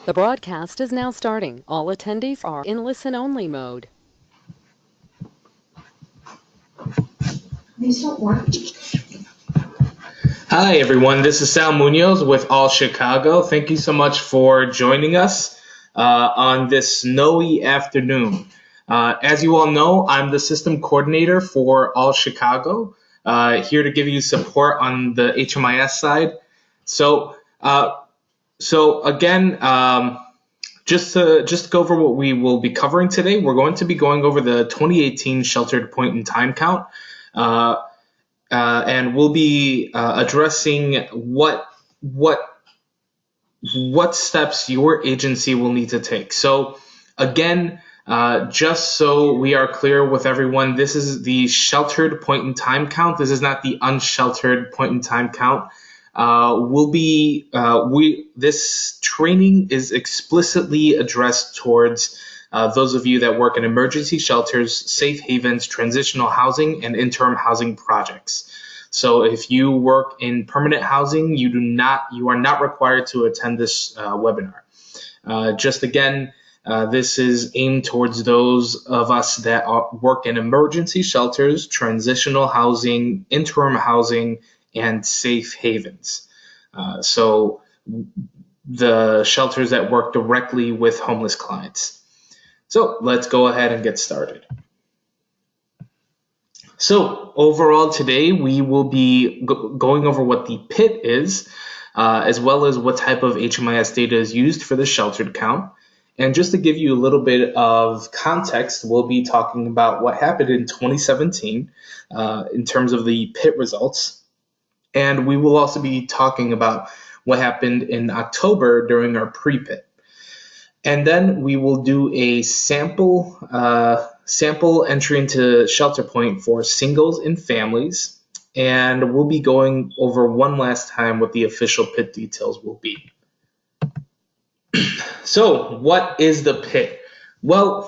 The broadcast is now starting. All attendees are in listen-only mode. These don't work. Hi everyone, this is Sal Munoz with All Chicago. Thank you so much for joining us on this snowy afternoon. As you all know, I'm the system coordinator for All Chicago, here to give you support on the HMIS side. So again, just to go over what we will be covering today, we're going to be going over the 2018 sheltered point in time count. And we'll be addressing what steps your agency will need to take. So again, just so we are clear with everyone, this is the sheltered point in time count. This is not the unsheltered point in time count. This training is explicitly addressed towards those of you that work in emergency shelters, safe havens, transitional housing, and interim housing projects. So if you work in permanent housing, you are not required to attend this webinar. Just again, this is aimed towards those of us that work in emergency shelters, transitional housing, interim housing, and safe havens. So the shelters that work directly with homeless clients. So let's go ahead and get started. So overall today, we will be going over what the PIT is, as well as what type of HMIS data is used for the sheltered count. And just to give you a little bit of context, we'll be talking about what happened in 2017 in terms of the PIT results. And we will also be talking about what happened in October during our pre-PIT. And then we will do a sample entry into ShelterPoint for singles and families. And we'll be going over one last time what the official PIT details will be. So what is the PIT? Well,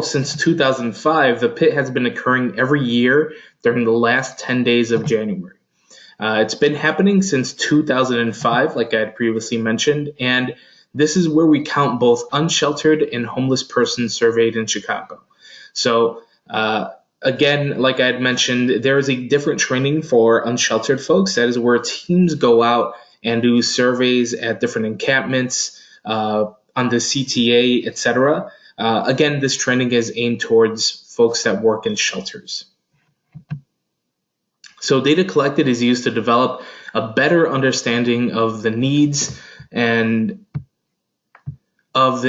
since 2005, the PIT has been occurring every year during the last 10 days of January. It's been happening since 2005, like I had previously mentioned, and this is where we count both unsheltered and homeless persons surveyed in Chicago. So again, like I had mentioned, there is a different training for unsheltered folks. That is where teams go out and do surveys at different encampments, on the CTA, etc. Again, this training is aimed towards folks that work in shelters. So data collected is used to develop a better understanding of the needs and helps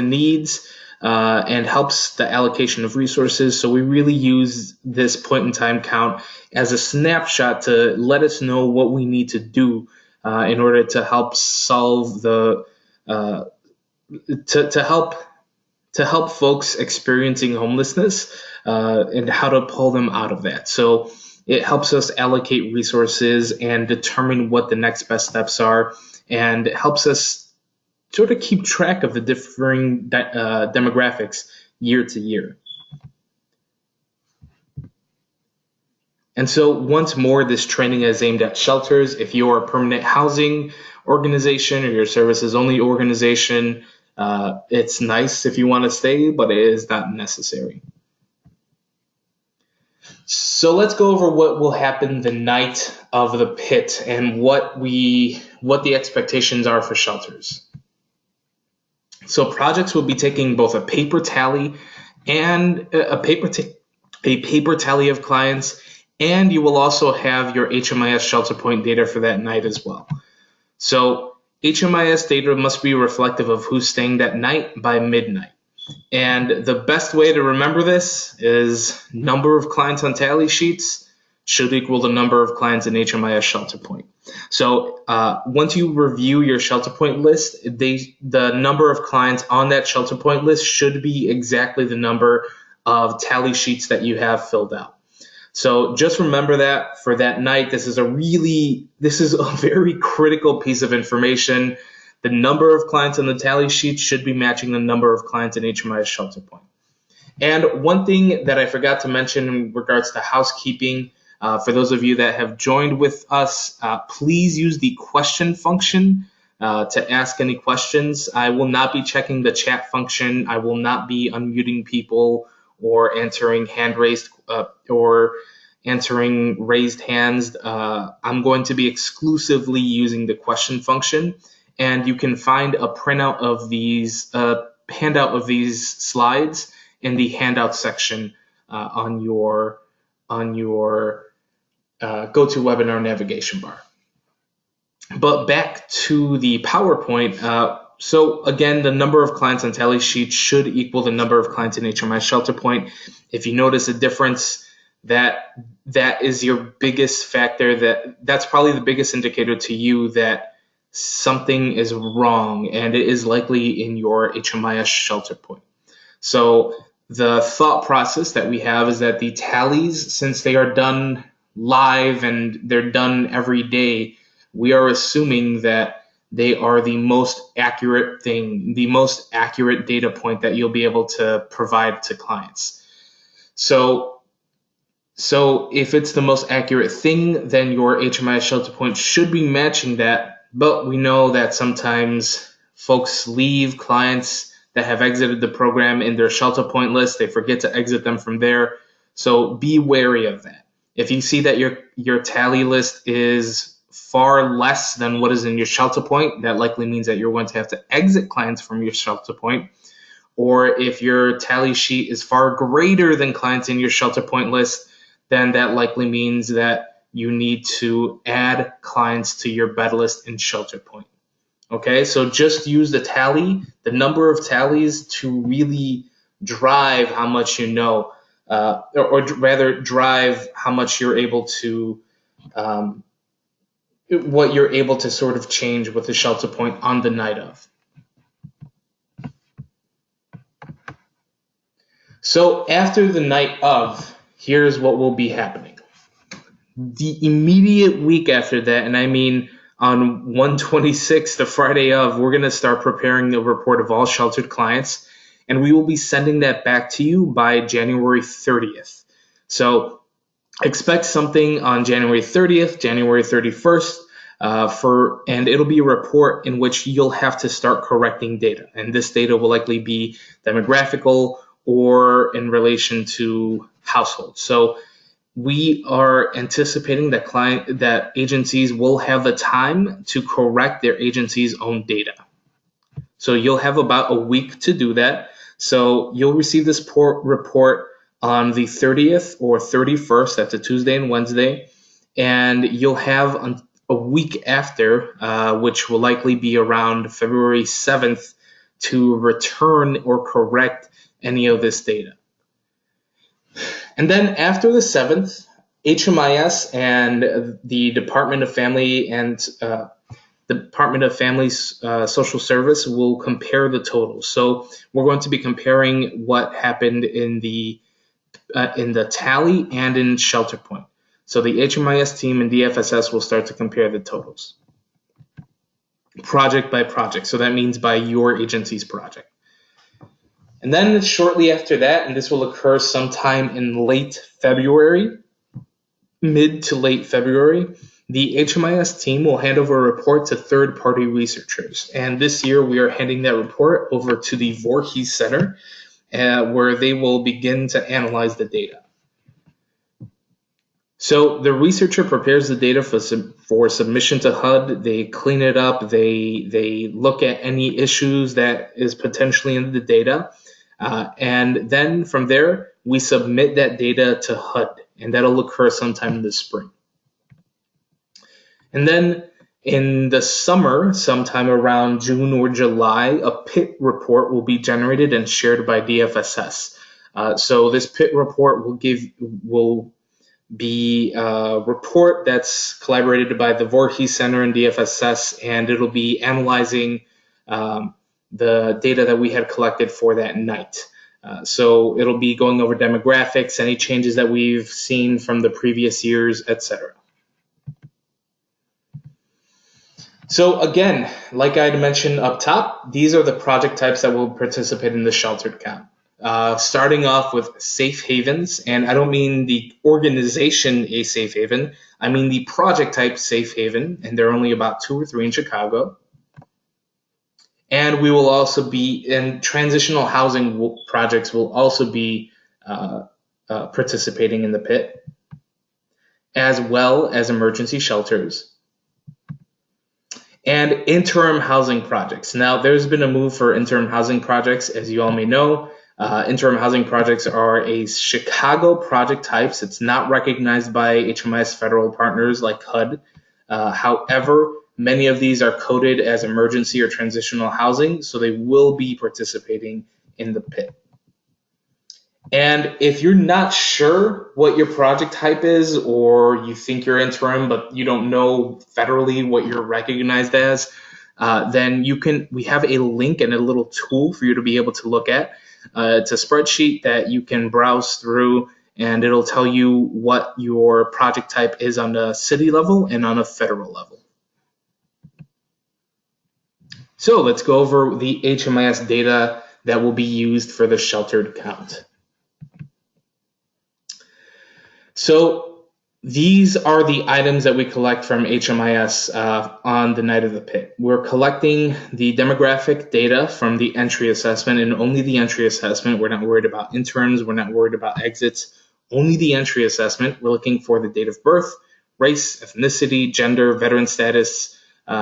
the allocation of resources. So we really use this point in time count as a snapshot to let us know what we need to do in order to help solve to help folks experiencing homelessness and how to pull them out of that. So it helps us allocate resources and determine what the next best steps are, and it helps us sort of keep track of the differing demographics year to year. And so once more, this training is aimed at shelters. If you're a permanent housing organization or your services only organization, it's nice if you want to stay, but it is not necessary. So let's go over what will happen the night of the PIT and what the expectations are for shelters. So projects will be taking both a paper tally and a paper tally of clients, and you will also have your HMIS ShelterPoint data for that night as well. So HMIS data must be reflective of who's staying that night by midnight. And the best way to remember this is number of clients on tally sheets should equal the number of clients in HMIS ShelterPoint. So once you review your ShelterPoint list, the number of clients on that ShelterPoint list should be exactly the number of tally sheets that you have filled out. So just remember that for that night. This is a very critical piece of information. The number of clients on the tally sheet should be matching the number of clients in HMIS ShelterPoint. And one thing that I forgot to mention in regards to housekeeping, for those of you that have joined with us, please use the question function to ask any questions. I will not be checking the chat function. I will not be unmuting people or answering raised hands. I'm going to be exclusively using the question function, and you can find a printout of these handout of these slides in the handout section on your GoToWebinar navigation bar. But back to the PowerPoint. So again, the number of clients on tally sheet should equal the number of clients in HMIS ShelterPoint. If you notice a difference, that is your biggest factor. That's probably the biggest indicator to you that something is wrong, and it is likely in your HMIS ShelterPoint. So the thought process that we have is that the tallies, since they are done live and they're done every day, we are assuming that they are the most accurate thing, the most accurate data point that you'll be able to provide to clients. So if it's the most accurate thing, then your HMIS ShelterPoint should be matching that. But we know that sometimes folks leave clients that have exited the program in their ShelterPoint list. They forget to exit them from there. So be wary of that. If you see that your tally list is far less than what is in your ShelterPoint, that likely means that you're going to have to exit clients from your ShelterPoint. Or if your tally sheet is far greater than clients in your ShelterPoint list, then that likely means that you need to add clients to your bed list in ShelterPoint. Okay, so just use the tally, the number of tallies, to really drive how much you know, or rather drive how much you're able to, what you're able to sort of change with the ShelterPoint on the night of. So after the night of, here's what will be happening. The immediate week after that, and I mean on 1/26, the Friday of, we're going to start preparing the report of all sheltered clients, and we will be sending that back to you by January 30th. So expect something on January 30th, January 31st, and it'll be a report in which you'll have to start correcting data. And this data will likely be demographical or in relation to households. So we are anticipating that agencies will have the time to correct their agency's own data. So you'll have about a week to do that. So you'll receive this report on the 30th or 31st, that's a Tuesday and Wednesday, and you'll have a week after, which will likely be around February 7th, to return or correct any of this data. And then after the 7th, HMIS and the Department of Family and Social Service will compare the totals. So we're going to be comparing what happened in the tally and in ShelterPoint. So the HMIS team and DFSS will start to compare the totals, project by project. So that means by your agency's project. And then shortly after that, and this will occur sometime in late February, mid to late February, the HMIS team will hand over a report to third-party researchers. And this year we are handing that report over to the Voorhees Center, where they will begin to analyze the data. So the researcher prepares the data for submission to HUD. They clean it up. They look at any issues that is potentially in the data. And then from there, we submit that data to HUD, and that'll occur sometime in the spring. And then in the summer, sometime around June or July, a PIT report will be generated and shared by DFSS. So this PIT report will be a report that's collaborated by the Voorhees Center and DFSS, and it'll be analyzing the data that we had collected for that night. So it'll be going over demographics, any changes that we've seen from the previous years, etc. So again, like I had mentioned up top, these are the project types that will participate in the sheltered count. Starting off with safe havens, and I don't mean the organization a safe haven, I mean the project type safe haven, and there are only about 2 or 3 in Chicago. And we will also be, and transitional housing projects will also be participating in the PIT, as well as emergency shelters and interim housing projects. Now, there's been a move for interim housing projects, as you all may know. Interim housing projects are a Chicago project types. It's not recognized by HMIS federal partners like HUD. However, many of these are coded as emergency or transitional housing, so they will be participating in the PIT. And if you're not sure what your project type is, or you think you're interim but you don't know federally what you're recognized as, then we have a link and a little tool for you to be able to look at. It's a spreadsheet that you can browse through, and it'll tell you what your project type is on the city level and on a federal level. So let's go over the HMIS data that will be used for the sheltered count. So these are the items that we collect from HMIS on the night of the PIT. We're collecting the demographic data from the entry assessment, and only the entry assessment. We're not worried about interns. We're not worried about exits. Only the entry assessment. We're looking for the date of birth, race, ethnicity, gender, veteran status,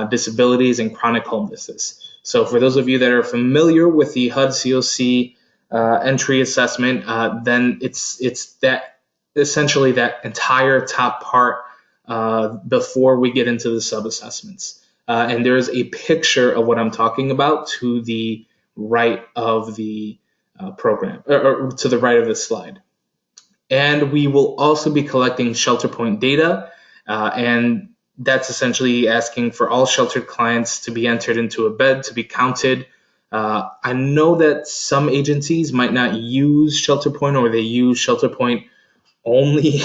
disabilities, and chronic homelessness. So for those of you that are familiar with the HUD CoC entry assessment, then it's that essentially that entire top part before we get into the sub-assessments. And there's a picture of what I'm talking about to the right of the program, or to the right of the slide. And we will also be collecting ShelterPoint data, and that's essentially asking for all sheltered clients to be entered into a bed to be counted. I know that some agencies might not use ShelterPoint, or they use ShelterPoint only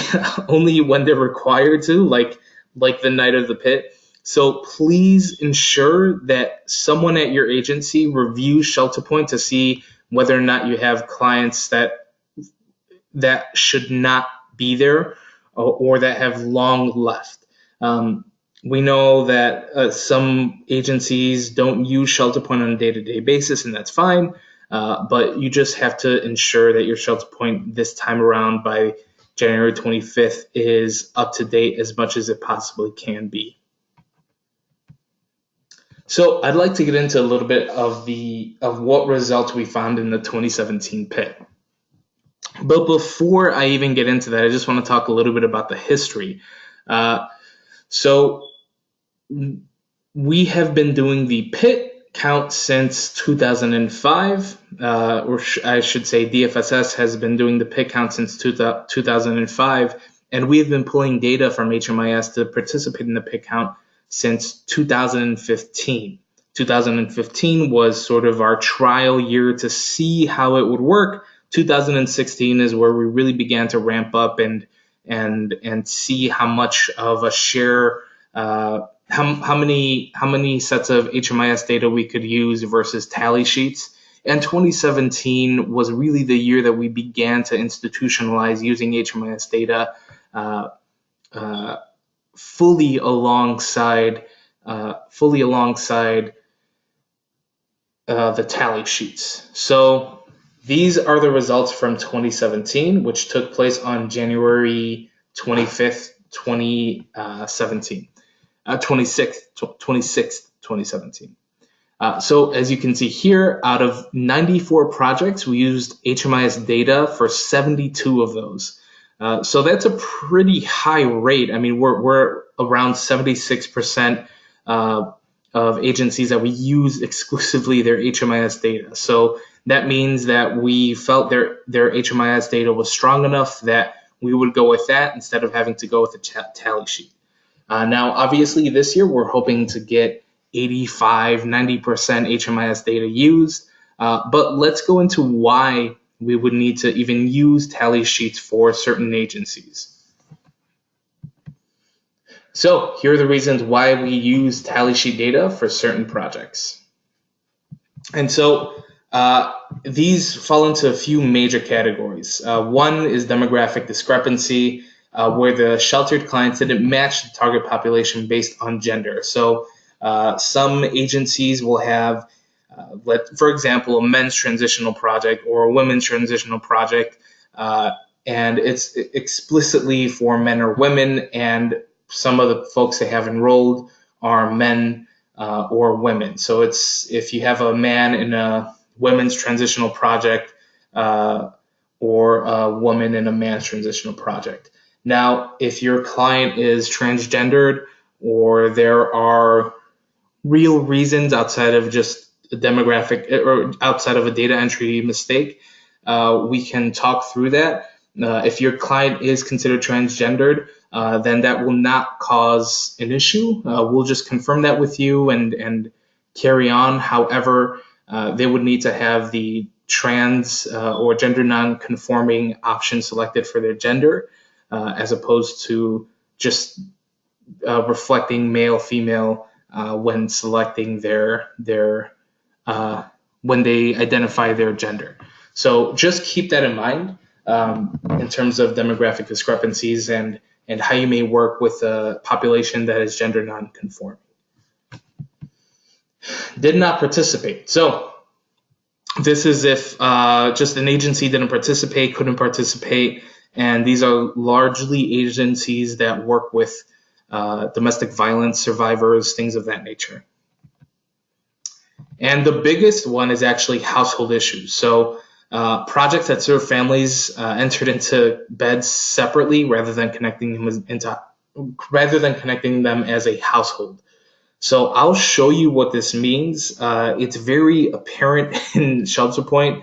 when they're required to, like the night of the PIT. So please ensure that someone at your agency reviews ShelterPoint to see whether or not you have clients that should not be there, or that have long left. We know that some agencies don't use ShelterPoint on a day-to-day basis, and that's fine. But you just have to ensure that your ShelterPoint this time around by January 25th is up to date as much as it possibly can be. So I'd like to get into a little bit of what results we found in the 2017 PIT. But before I even get into that, I just want to talk a little bit about the history. So we have been doing the PIT count since 2005, or I should say DFSS has been doing the PIT count since 2005, and we have been pulling data from HMIS to participate in the PIT count since 2015. 2015 was sort of our trial year to see how it would work. 2016 is where we really began to ramp up and see how much of a share, how many sets of HMIS data we could use versus tally sheets. And 2017 was really the year that we began to institutionalize using HMIS data fully alongside the tally sheets. So these are the results from 2017, which took place on January 25th, 2017. 26th, 2017. So as you can see here, out of 94 projects, we used HMIS data for 72 of those. So that's a pretty high rate. I mean, we're around 76% of agencies that we use exclusively their HMIS data. So that means that we felt their HMIS data was strong enough that we would go with that instead of having to go with the tally sheet. Now, obviously, this year we're hoping to get 85, 90% HMIS data used, but let's go into why we would need to even use tally sheets for certain agencies. So here are the reasons why we use tally sheet data for certain projects. And so these fall into a few major categories. One is demographic discrepancy, where the sheltered clients didn't match the target population based on gender. So some agencies will have for example, a men's transitional project or a women's transitional project, and it's explicitly for men or women, and some of the folks that have enrolled are men or women. So it's if you have a man in a women's transitional project or a woman in a man's transitional project. Now, if your client is transgendered or there are real reasons outside of just a demographic or outside of a data entry mistake, we can talk through that. If your client is considered transgendered, then that will not cause an issue. We'll just confirm that with you and carry on. However, they would need to have the trans or gender non-conforming option selected for their gender, as opposed to just reflecting male, female when selecting their when they identify their gender. So just keep that in mind in terms of demographic discrepancies and how you may work with a population that is gender non-conforming. Did not participate. So this is if just an agency didn't participate, couldn't participate, and these are largely agencies that work with domestic violence survivors, things of that nature. And the biggest one is actually household issues. So projects that serve families entered into beds separately rather than connecting them as a household. So I'll show you what this means. It's very apparent in ShelterPoint.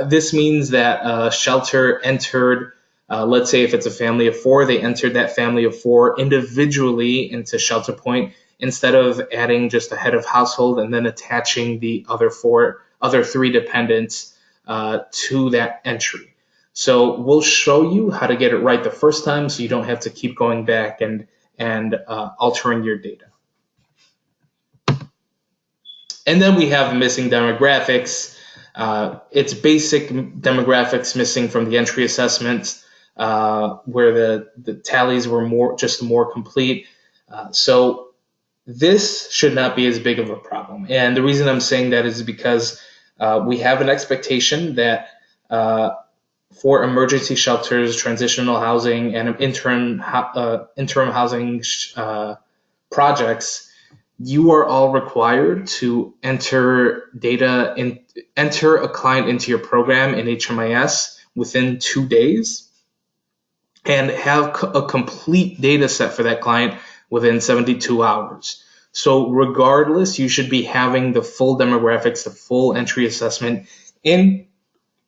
This means that a shelter entered, let's say if it's a family of 4, they entered that family of 4 individually into ShelterPoint instead of adding just a head of household and then attaching the other 3 dependents to that entry. So we'll show you how to get it right the first time so you don't have to keep going back and altering your data. And then we have missing demographics. It's basic demographics missing from the entry assessments where the tallies were more complete. So this should not be as big of a problem. And the reason I'm saying that is because we have an expectation that for emergency shelters, transitional housing, and interim housing projects, you are all required to enter a client into your program in HMIS within 2 days and have a complete data set for that client within 72 hours. So regardless, you should be having the full demographics, the full entry assessment in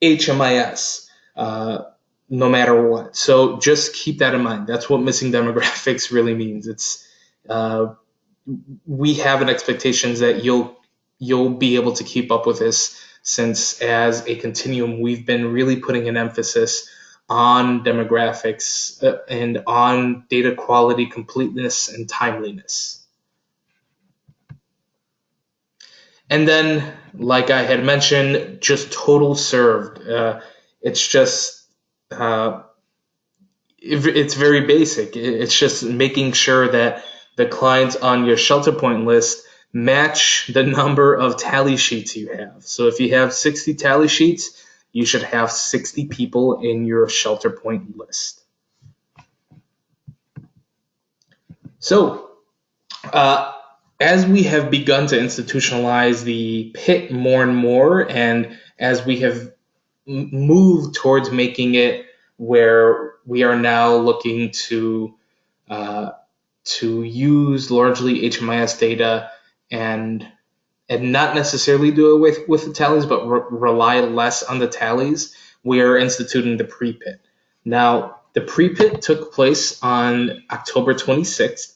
HMIS, no matter what. So just keep that in mind. That's what missing demographics really means. It's we have an expectation that you'll be able to keep up with this, since as a continuum, we've been really putting an emphasis on demographics and on data quality, completeness, and timeliness. And then, like I had mentioned, just total served. It's just it's very basic. It's just making sure that the clients on your ShelterPoint list match the number of tally sheets you have. So if you have 60 tally sheets, you should have 60 people in your ShelterPoint list. So as we have begun to institutionalize the PIT more and more, and as we have moved towards making it where we are now looking to use largely HMIS data and not necessarily do it with the tallies, but rely less on the tallies, we are instituting the pre-PIT. Now, the pre-PIT took place on October 26th,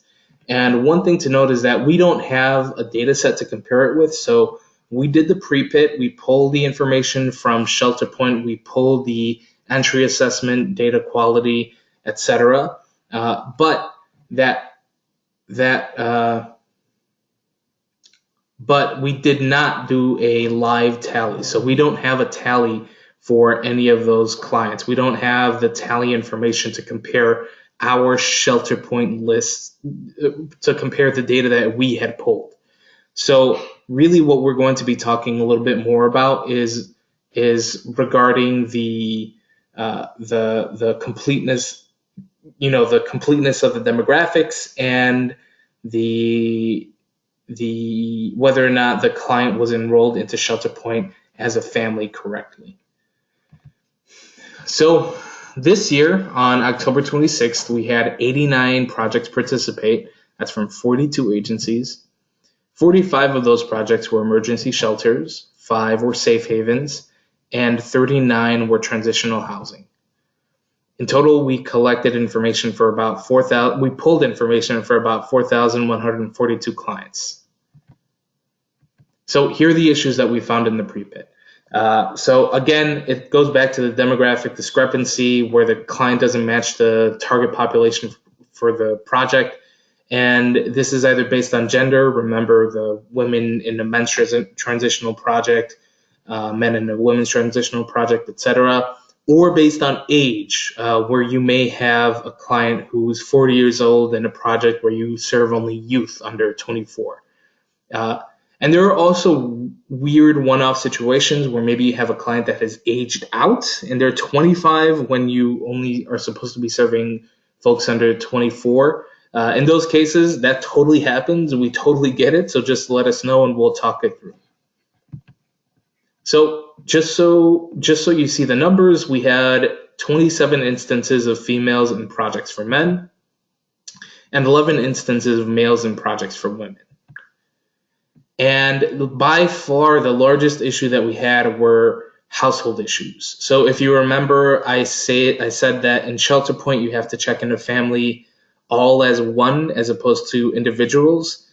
and one thing to note is that we don't have a data set to compare it with, so we did the pre-PIT, we pulled the information from ShelterPoint, we pulled the entry assessment, data quality, etc. But we did not do a live tally. So we don't have a tally for any of those clients. We don't have the tally information to compare our ShelterPoint lists, to compare the data that we had pulled. So really what we're going to be talking a little bit more about is regarding the completeness, the completeness of the demographics and the whether or not the client was enrolled into ShelterPoint as a family correctly. So this year on October 26th, we had 89 projects participate. That's from 42 agencies. 45 of those projects were emergency shelters, 5 were safe havens, and 39 were transitional housing. In total, we collected information for about 4,000. We pulled information for about 4,142 clients. So here are the issues that we found in the pre-bid. So again, it goes back to the demographic discrepancy where the client doesn't match the target population for the project. And this is either based on gender, remember the women in the men's transitional project, men in the women's transitional project, etc., or based on age, where you may have a client who's 40 years old in a project where you serve only youth under 24. And there are also weird one-off situations where maybe you have a client that has aged out and they're 25 when you only are supposed to be serving folks under 24. In those cases, that totally happens. We totally get it. So just let us know and we'll talk it through. So just so you see the numbers, we had 27 instances of females in projects for men and 11 instances of males in projects for women. And by far the largest issue that we had were household issues. So if you remember, I said that in ShelterPoint you have to check in a family all as one as opposed to individuals.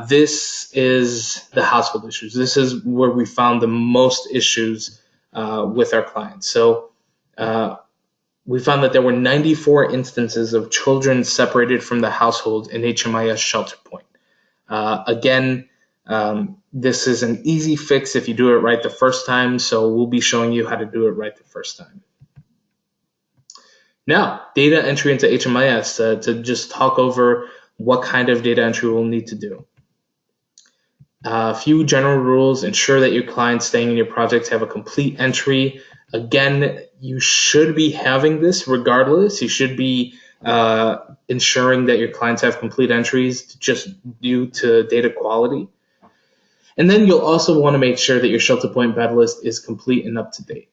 This is the household issues. This is where we found the most issues with our clients. So we found that there were 94 instances of children separated from the household in HMIS ShelterPoint. Again, this is an easy fix if you do it right the first time, so we'll be showing you how to do it right the first time. Now, data entry into HMIS, to just talk over what kind of data entry we'll need to do. A few general rules: ensure that your clients staying in your projects have a complete entry. Again, you should be having this regardless. You should be ensuring that your clients have complete entries just due to data quality. And then you'll also want to make sure that your ShelterPoint bed list is complete and up to date.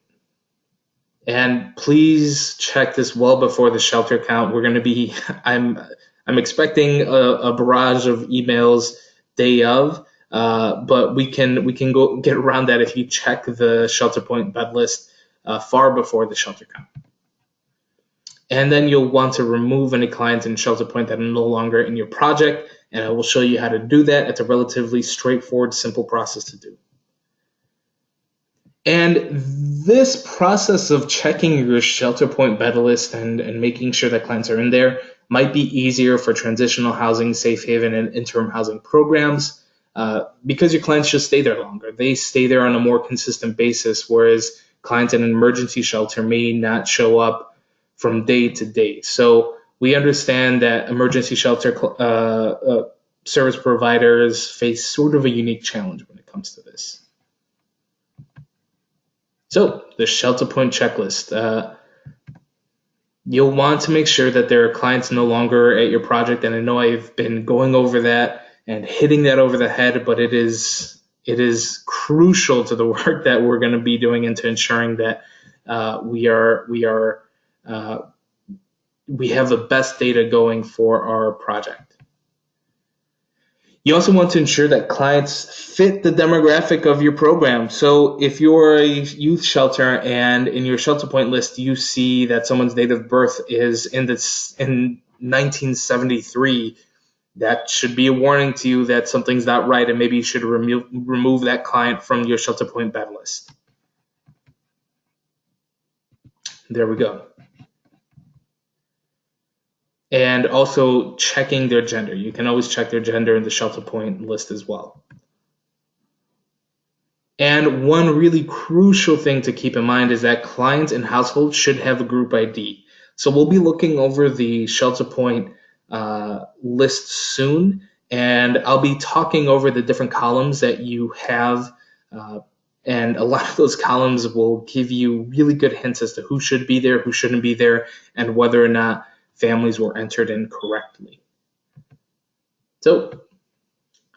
And please check this well before the shelter count. We're going to be, I'm expecting a barrage of emails day of, but we can go get around that if you check the ShelterPoint bed list far before the shelter count. And then you'll want to remove any clients in ShelterPoint that are no longer in your project, and I will show you how to do that. It's a relatively straightforward, simple process to do. And this process of checking your ShelterPoint bed list and making sure that clients are in there might be easier for transitional housing, safe haven, and interim housing programs because your clients just stay there longer. They stay there on a more consistent basis, whereas clients in an emergency shelter may not show up from day to day. So we understand that emergency shelter service providers face sort of a unique challenge when it comes to this. So the ShelterPoint checklist. You'll want to make sure that there are clients no longer at your project, and I know I've been going over that and hitting that over the head, but it is crucial to the work that we're going to be doing into ensuring that we have the best data going for our project. You also want to ensure that clients fit the demographic of your program. So if you're a youth shelter and in your ShelterPoint list you see that someone's date of birth is in 1973, that should be a warning to you that something's not right, and maybe you should remove that client from your ShelterPoint bed list. There we go. And also checking their gender. You can always check their gender in the ShelterPoint list as well. And one really crucial thing to keep in mind is that clients and households should have a group ID. So we'll be looking over the ShelterPoint list soon, And I'll be talking over the different columns that you have, and a lot of those columns will give you really good hints as to who should be there, who shouldn't be there, and whether or not families were entered in correctly. So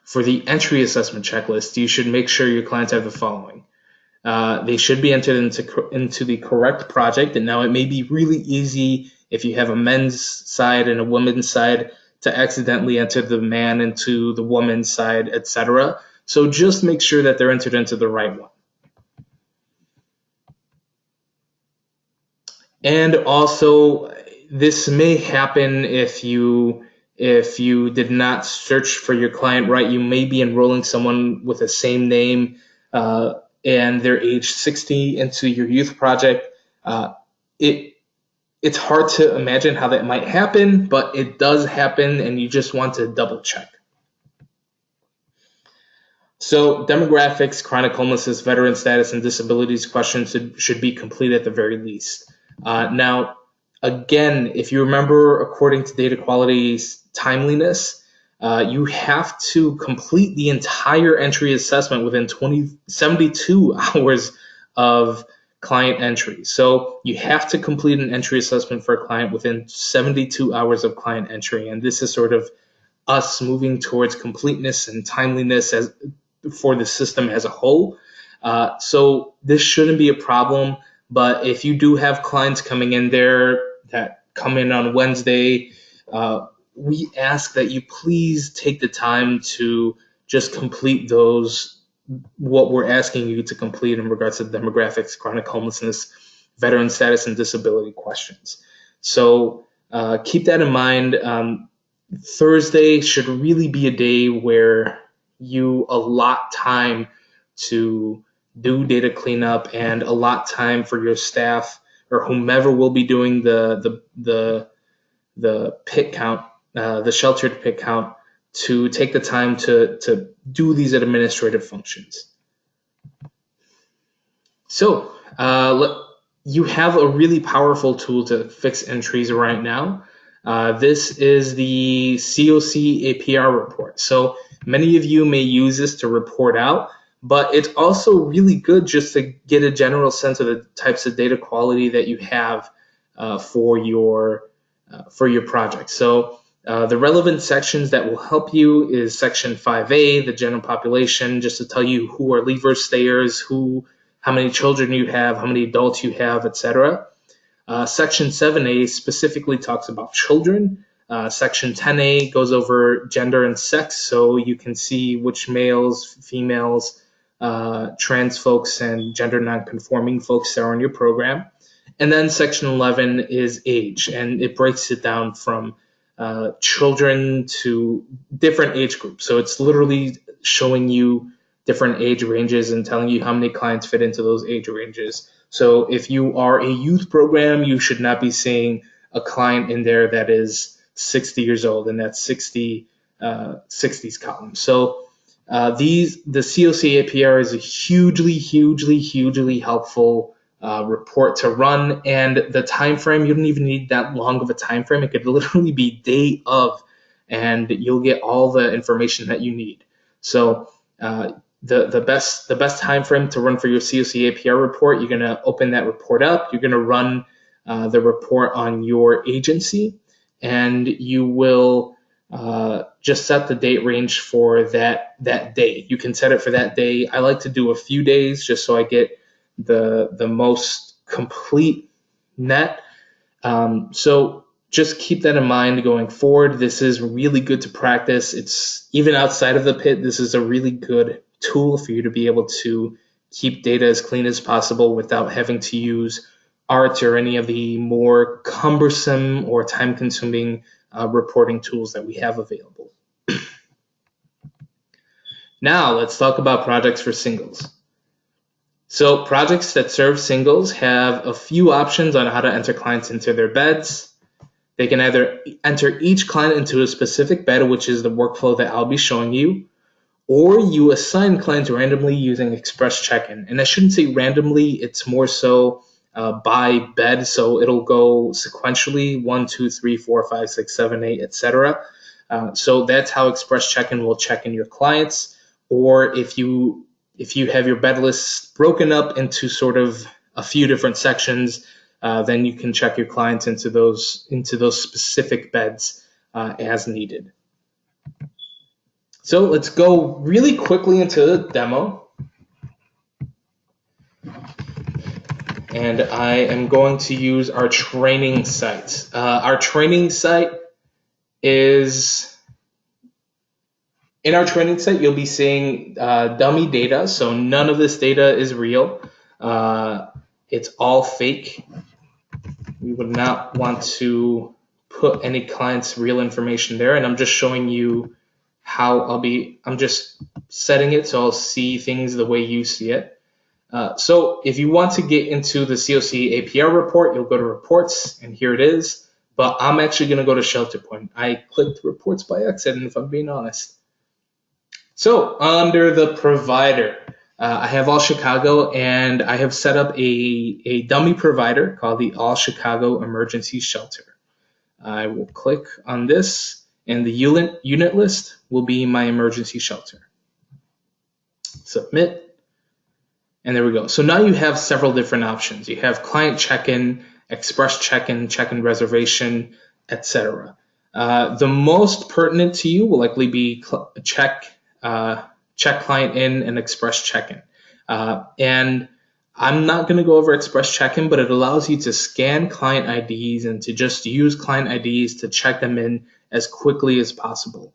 for the entry assessment checklist, you should make sure your clients have the following. They should be entered into the correct project. And now it may be really easy if you have a men's side and a woman's side to accidentally enter the man into the woman's side, etc. So just make sure that they're entered into the right one. And also, this may happen if you did not search for your client right. You may be enrolling someone with the same name and they're age 60 into your youth project. It's hard to imagine how that might happen, but it does happen, and you just want to double check. So demographics, chronic homelessness, veteran status, and disabilities questions should be complete at the very least. Now, again, if you remember, according to data quality's timeliness, you have to complete the entire entry assessment within 72 hours of client entry. So you have to complete an entry assessment for a client within 72 hours of client entry. And this is sort of us moving towards completeness and timeliness for the system as a whole. So this shouldn't be a problem. But if you do have clients coming in there that come in on Wednesday, we ask that you please take the time to just complete what we're asking you to complete in regards to demographics, chronic homelessness, veteran status, and disability questions. So keep that in mind. Thursday should really be a day where you allot time to do data cleanup and allot time for your staff or whomever will be doing the pit count, the sheltered pit count, to take the time to do these administrative functions. So you have a really powerful tool to fix entries right now. This is the CoC APR report. So many of you may use this to report out, but it's also really good just to get a general sense of the types of data quality that you have for your project. So the relevant sections that will help you is section 5A, the general population, just to tell you who are leavers, stayers, how many children you have, how many adults you have, etc. Section 7A specifically talks about children. Section 10A goes over gender and sex, so you can see which males, females, trans folks, and gender nonconforming folks are on your program. And then section 11 is age, and it breaks it down from children to different age groups. So it's literally showing you different age ranges and telling you how many clients fit into those age ranges. So if you are a youth program, you should not be seeing a client in there that is 60 years old, and that's 60s column. So the CoC APR is a hugely helpful report to run, and the time frame, you don't even need that long of a time frame. It could literally be day of, and you'll get all the information that you need. So the best time frame to run for your CoC APR report, you're going to open that report up, you're going to run the report on your agency, and you will just set the date range for that day. You can set it for that day. I like to do a few days just so I get the most complete net. So just keep that in mind going forward. This is really good to practice. It's even outside of the pit, this is a really good tool for you to be able to keep data as clean as possible without having to use ART or any of the more cumbersome or time-consuming reporting tools that we have available. Now let's talk about projects for singles. So projects that serve singles have a few options on how to enter clients into their beds. They can either enter each client into a specific bed, which is the workflow that I'll be showing you, or you assign clients randomly using Express Check-in. And I shouldn't say randomly, it's more so by bed, so it'll go sequentially 1, 2, 3, 4, 5, 6, 7, 8, etc. So that's how Express Check-in will check in your clients. Or if you have your bed list broken up into sort of a few different sections, then you can check your clients into those specific beds as needed. So let's go really quickly into the demo. And I am going to use our training site. Our training site is, in our training site, you'll be seeing dummy data. So none of this data is real. It's all fake. We would not want to put any client's real information there. And I'm just showing you how I'm just setting it so I'll see things the way you see it. So if you want to get into the CoC APR report, you'll go to reports, and here it is. But I'm actually going to go to ShelterPoint. I clicked reports by accident, if I'm being honest. So under the provider, I have All Chicago, and I have set up a dummy provider called the All Chicago Emergency Shelter. I will click on this, and the unit list will be my emergency shelter. Submit. And there we go. So now you have several different options. You have client check-in, express check-in, check-in reservation, etc. The most pertinent to you will likely be check client in and express check-in. And I'm not going to go over express check-in, but it allows you to scan client IDs and to just use client IDs to check them in as quickly as possible.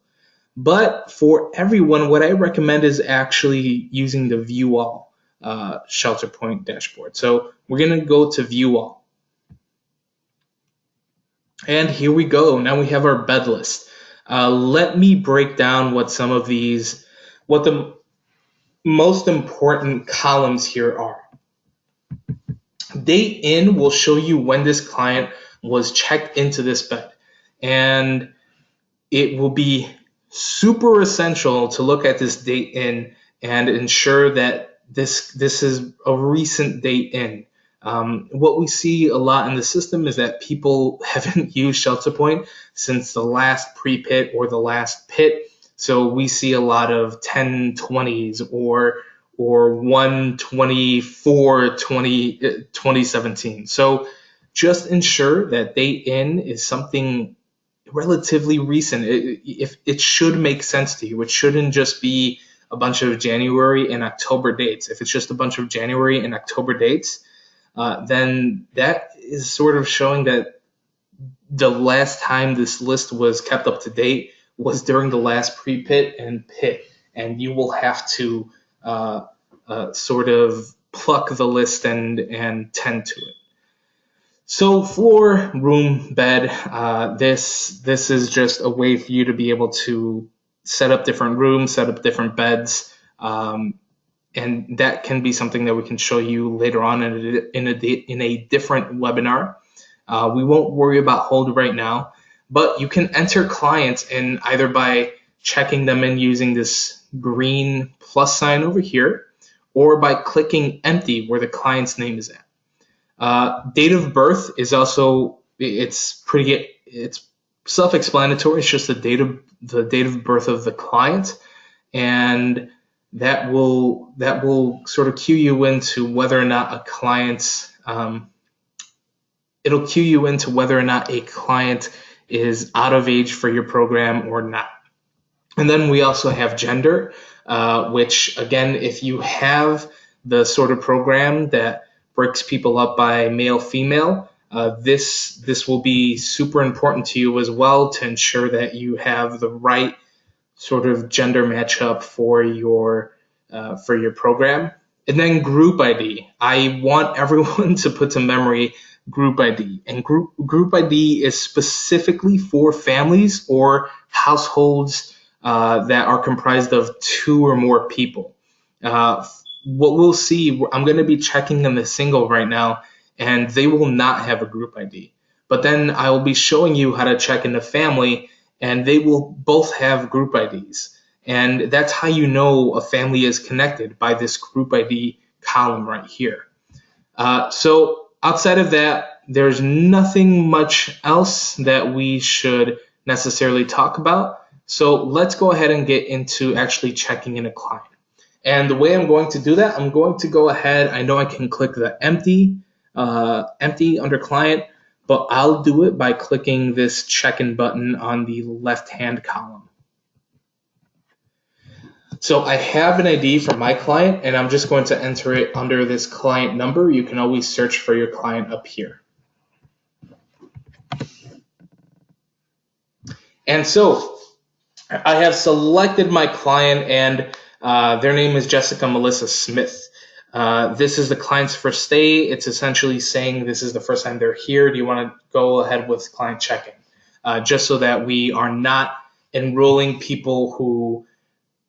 But for everyone, what I recommend is actually using the View All ShelterPoint dashboard. So we're going to go to View All. And here we go. Now we have our bed list. Let me break down what the most important columns here are. Date in will show you when this client was checked into this bed. And it will be super essential to look at this date in and ensure that this is a recent date in. What we see a lot in the system is that people haven't used ShelterPoint since the last pre-pit or the last pit. So we see a lot of 1020s or 1/24/2017. So just ensure that date in is something relatively recent. It should make sense to you. It shouldn't just be a bunch of January and October dates. If it's just a bunch of January and October dates, then that is sort of showing that the last time this list was kept up to date was during the last pre-pit and pit, and you will have to sort of pluck the list and tend to it. So floor, room, bed, this is just a way for you to be able to set up different rooms, set up different beds, and that can be something that we can show you later on in a different webinar. We won't worry about hold right now, but you can enter clients in either by checking them in using this green plus sign over here, or by clicking empty where the client's name is at. Date of birth is also, it's self-explanatory. It's just the date of birth of the client, and that will sort of cue you into whether or not a client is out of age for your program or not. And then we also have gender, which again, if you have the sort of program that breaks people up by male, female, this will be super important to you as well to ensure that you have the right sort of gender matchup for your program. And then group ID. I want everyone to put to memory group ID. And group ID is specifically for families or households that are comprised of 2 or more people. What we'll see, I'm going to be checking them as single right now, and they will not have a group ID. But then I will be showing you how to check in the family, and they will both have group IDs. And that's how you know a family is connected, by this group ID column right here. So outside of that, there's nothing much else that we should necessarily talk about. So let's go ahead and get into actually checking in a client. And the way I'm going to do that, I'm going to go ahead. I know I can click the empty under client, but I'll do it by clicking this check-in button on the left-hand column. So I have an ID for my client, and I'm just going to enter it under this client number. You can always search for your client up here. And so I have selected my client, and their name is Jessica Melissa Smith. This is the client's first stay. It's essentially saying this is the first time they're here. Do you want to go ahead with client check-in? Just so that we are not enrolling people who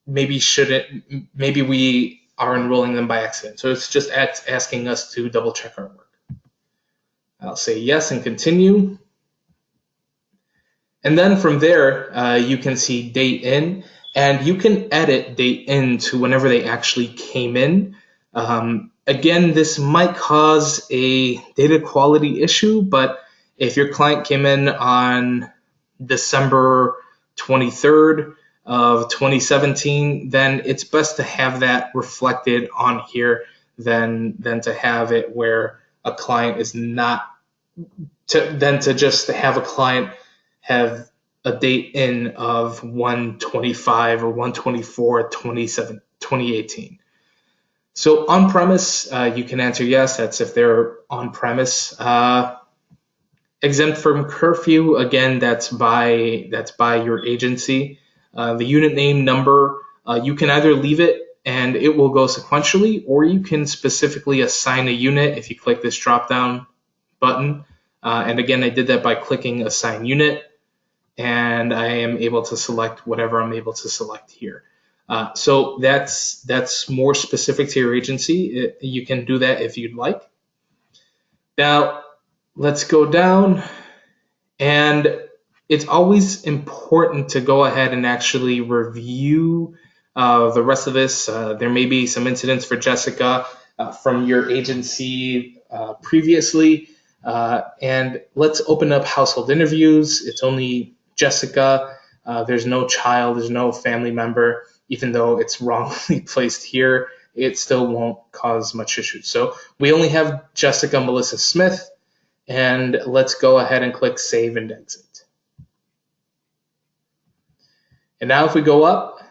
maybe shouldn't, maybe we are enrolling them by accident. So it's just asking us to double check our work. I'll say yes and continue. And then from there, you can see date in, and you can edit date in to whenever they actually came in. Again, this might cause a data quality issue, but if your client came in on December 23rd of 2017, then it's best to have that reflected on here than to have it where a client is not, to just have a client have a date in of 1/25 or 1/24/2018. So on premise, you can answer yes. That's if they're on premise. Exempt from curfew, again, that's by your agency. The unit name number, you can either leave it and it will go sequentially, or you can specifically assign a unit if you click this drop down button. And again, I did that by clicking assign unit, and I am able to select whatever I'm able to select here. So that's more specific to your agency. You can do that if you'd like. Now, let's go down, and it's always important to go ahead and actually review the rest of this. There may be some incidents for Jessica from your agency previously, and let's open up household interviews. It's only Jessica. There's no child, there's no family member. Even though it's wrongly placed here, it still won't cause much issues. So we only have Jessica Melissa Smith, and let's go ahead and click Save and Exit. And now if we go up,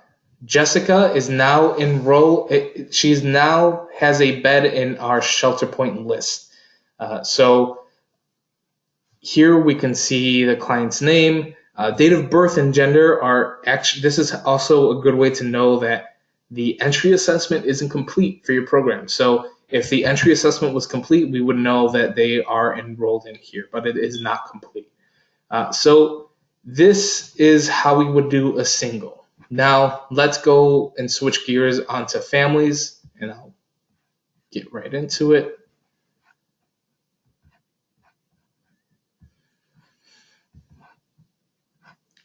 Jessica is now enrolled. She's now has a bed in our ShelterPoint list. So here we can see the client's name, date of birth and gender are actually, this is also a good way to know that the entry assessment isn't complete for your program. So if the entry assessment was complete, we would know that they are enrolled in here, but it is not complete. So this is how we would do a single. Now let's go and switch gears onto families, and I'll get right into it.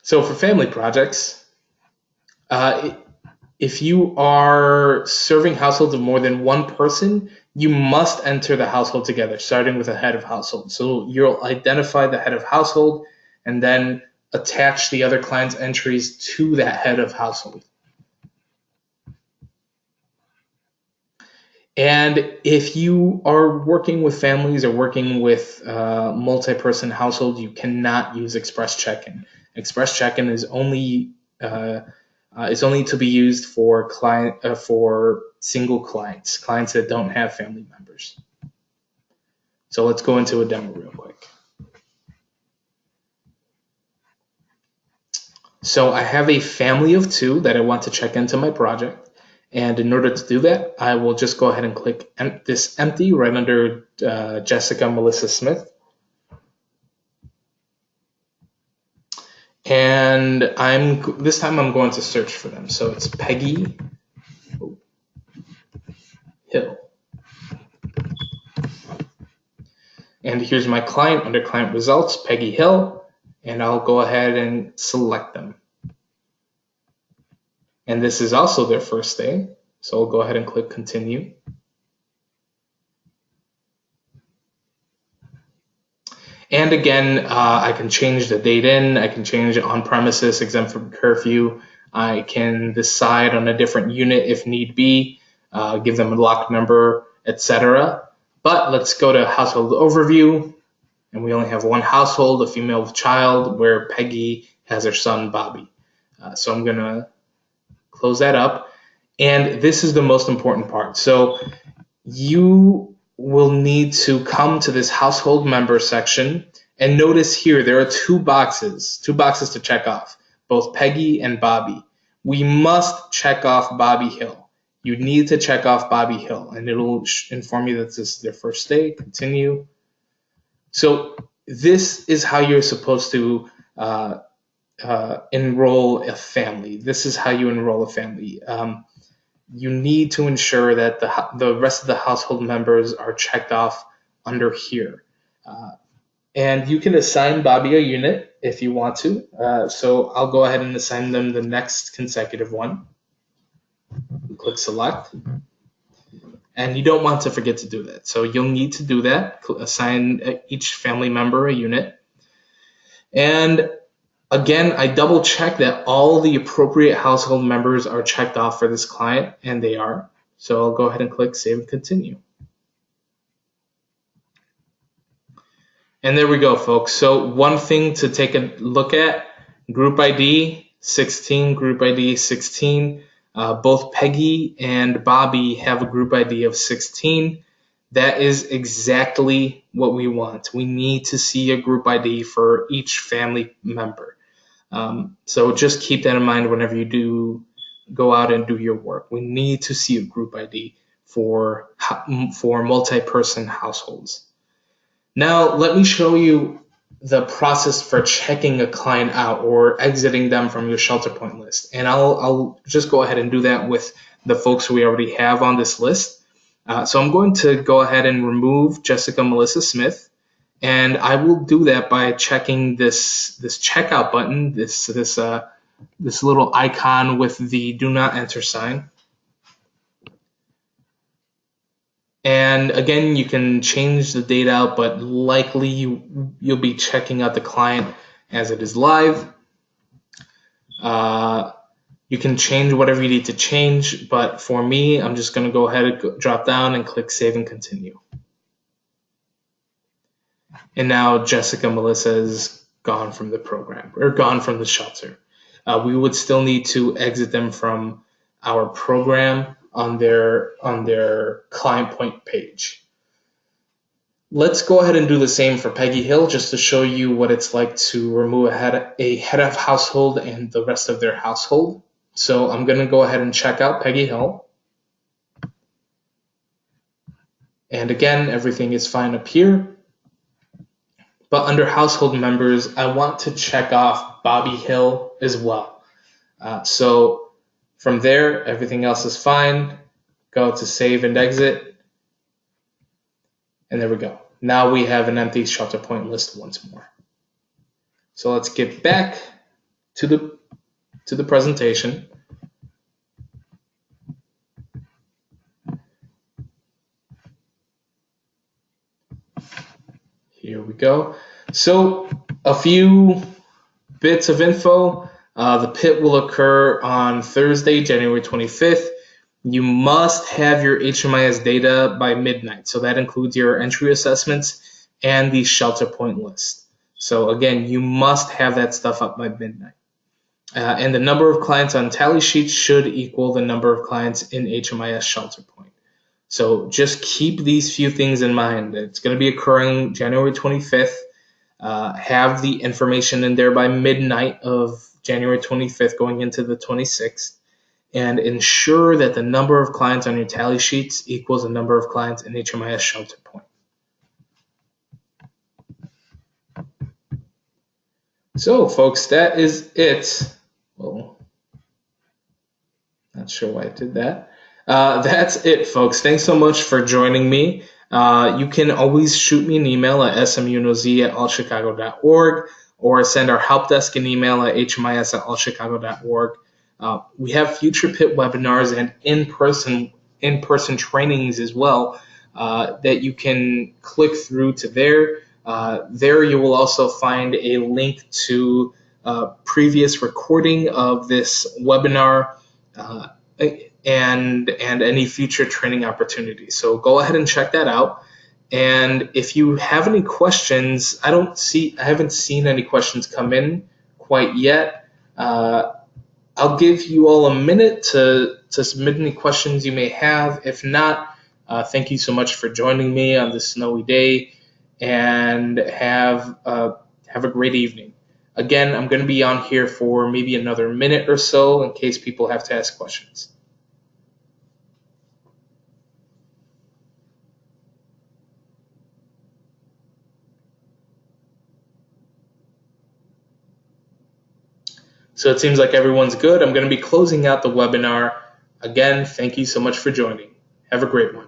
So for family projects, if you are serving households of more than one person, you must enter the household together, starting with a head of household. So you'll identify the head of household and then attach the other client's entries to that head of household. And if you are working with families or working with multi-person households, you cannot use Express Check-in. Express Check-in is only to be used for for single clients that don't have family members. So let's go into a demo real quick. So I have a family of 2 that I want to check into my project. And in order to do that, I will just go ahead and click this empty right under Jessica Melissa Smith. And this time I'm going to search for them. So it's Peggy Hill. And here's my client under client results, Peggy Hill, and I'll go ahead and select them. And this is also their first day. So I'll go ahead and click continue. And again, I can change the date in, I can change it on premises, exempt from curfew. I can decide on a different unit if need be, give them a lock number, etc. But let's go to household overview. And we only have one household, a female child, where Peggy has her son, Bobby. So I'm going to close that up. And this is the most important part. So you will need to come to this household member section, and notice here there are two boxes to check off, both Peggy and Bobby. We must check off Bobby Hill. You need to check off Bobby Hill, and it'll inform you that this is their first day. Continue. So this is how you're supposed to enroll a family. This is how you enroll a family. You need to ensure that the rest of the household members are checked off under here. And you can assign Bobby a unit if you want to. So I'll go ahead and assign them the next consecutive one. Click select. And you don't want to forget to do that. So you'll need to do that. Assign each family member a unit. And again, I double check that all the appropriate household members are checked off for this client, and they are. So I'll go ahead and click Save and Continue. And there we go, folks. So one thing to take a look at, group ID 16, group ID 16. Both Peggy and Bobby have a group ID of 16. That is exactly what we want. We need to see a group ID for each family member. So just keep that in mind whenever you do go out and do your work. We need to see a group ID for multi-person households. Now let me show you the process for checking a client out or exiting them from your ShelterPoint list. And I'll just go ahead and do that with the folks we already have on this list. So I'm going to go ahead and remove Jessica Melissa Smith. And I will do that by checking this checkout button, this little icon with the do not enter sign. And again, you can change the date out, but likely you'll be checking out the client as it is live. You can change whatever you need to change, but for me, I'm just going to go ahead and drop down and click Save and Continue. And now Jessica Melissa is gone from the program, or gone from the shelter. We would still need to exit them from our program on their ClientPoint page. Let's go ahead and do the same for Peggy Hill, just to show you what it's like to remove a head of household and the rest of their household. So I'm going to go ahead and check out Peggy Hill. And again, everything is fine up here. But under household members, I want to check off Bobby Hill as well. So from there, everything else is fine. Go to Save and Exit. And there we go. Now we have an empty ShelterPoint list once more. So let's get back to the presentation. Here we go. So a few bits of info. The PIT will occur on Thursday, January 25th. You must have your HMIS data by midnight. So that includes your entry assessments and the ShelterPoint list. So again, you must have that stuff up by midnight. And the number of clients on tally sheets should equal the number of clients in HMIS ShelterPoint. So just keep these few things in mind. It's going to be occurring January 25th. Have the information in there by midnight of January 25th going into the 26th. And ensure that the number of clients on your tally sheets equals the number of clients in HMIS ShelterPoint. So, folks, that is it. Well, not sure why I did that. That's it, folks. Thanks so much for joining me. You can always shoot me an email at smunoz@allchicago.org or send our help desk an email at hmis@allchicago.org. We have future PIT webinars and in-person trainings as well that you can click through to there. There you will also find a link to previous recording of this webinar and any future training opportunities. So go ahead and check that out. And if you have any questions, I haven't seen any questions come in quite yet. I'll give you all a minute to submit any questions you may have. If not, thank you so much for joining me on this snowy day, and have a great evening. Again, I'm going to be on here for maybe another minute or so in case people have to ask questions. So it seems like everyone's good. I'm going to be closing out the webinar. Again, thank you so much for joining. Have a great one.